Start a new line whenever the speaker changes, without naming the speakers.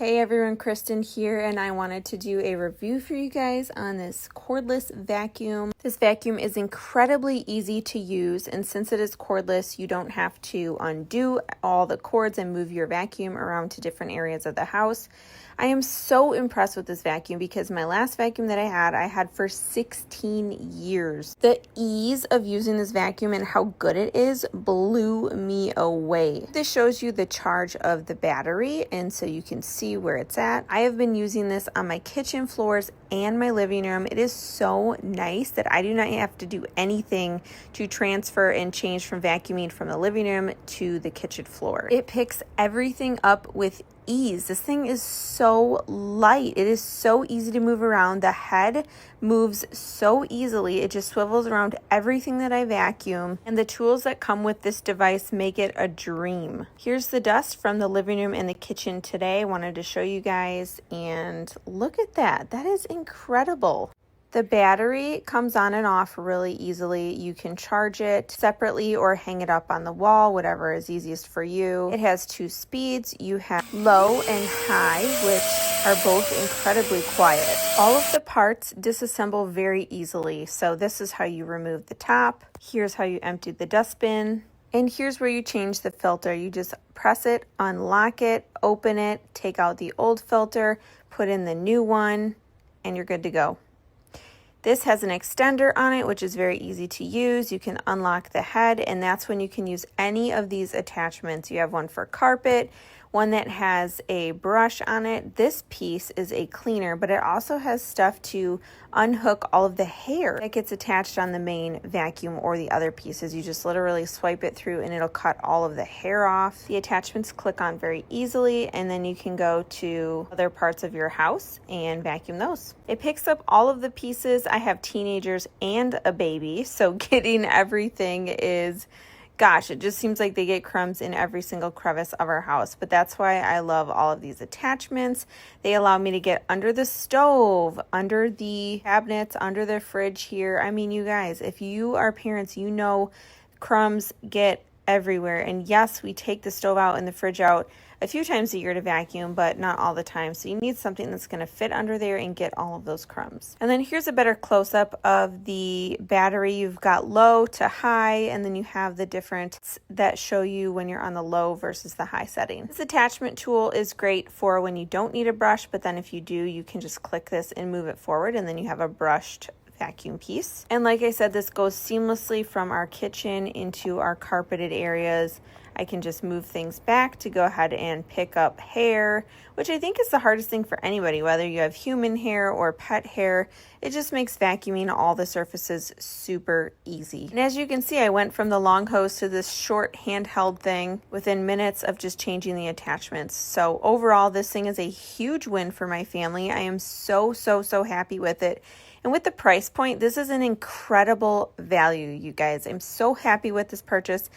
Hey everyone, Kristen here, and I wanted to do a review for you guys on this cordless vacuum. This vacuum is incredibly easy to use, and since it is cordless, you don't have to undo all the cords and move your vacuum around to different areas of the house. I am so impressed with this vacuum because my last vacuum that I had for 16 years. The ease of using this vacuum and how good it is blew me away. This shows you the charge of the battery, and so you can see where it's at. I have been using this on my kitchen floors and my living room. It is so nice that I do not have to do anything to transfer and change from vacuuming from the living room to the kitchen floor. It picks everything up with ease. This thing is so light. It is so easy to move around. The head moves so easily. It just swivels around everything that I vacuum, and the tools that come with this device make it a dream. Here's the dust from the living room and the kitchen today. I wanted to show you guys, and look at that. That is incredible. The battery comes on and off really easily. You can charge it separately or hang it up on the wall, whatever is easiest for you. It has 2 speeds. You have low and high, which are both incredibly quiet. All of the parts disassemble very easily. So this is how you remove the top. Here's how you empty the dustbin. And here's where you change the filter. You just press it, unlock it, open it, take out the old filter, put in the new one, and you're good to go. This has an extender on it, which is very easy to use. You can unlock the head, and that's when you can use any of these attachments. You have one for carpet, one that has a brush on it. This piece is a cleaner, but it also has stuff to unhook all of the hair that gets attached on the main vacuum or the other pieces. You just literally swipe it through and it'll cut all of the hair off. The attachments click on very easily, and then you can go to other parts of your house and vacuum those. It picks up all of the pieces. I have teenagers and a baby, so getting everything is, gosh, it just seems like they get crumbs in every single crevice of our house. But that's why I love all of these attachments. They allow me to get under the stove, under the cabinets, under the fridge here. I mean, you guys, if you are parents, you know crumbs get everywhere. And yes, we take the stove out and the fridge out a few times a year to vacuum, but not all the time. So you need something that's going to fit under there and get all of those crumbs. And then here's a better close-up of the battery. You've got low to high, and then you have the different that show you when you're on the low versus the high setting. This attachment tool is great for when you don't need a brush, but then if you do, you can just click this and move it forward, and then you have a brushed vacuum piece. And like I said, this goes seamlessly from our kitchen into our carpeted areas. I can just move things back to go ahead and pick up hair, which I think is the hardest thing for anybody, whether you have human hair or pet hair. It just makes vacuuming all the surfaces super easy. And as you can see, I went from the long hose to this short handheld thing within minutes of just changing the attachments. So overall, this thing is a huge win for my family. I am so happy with it. And with the price point, this is an incredible value, you guys. I'm so happy with this purchase.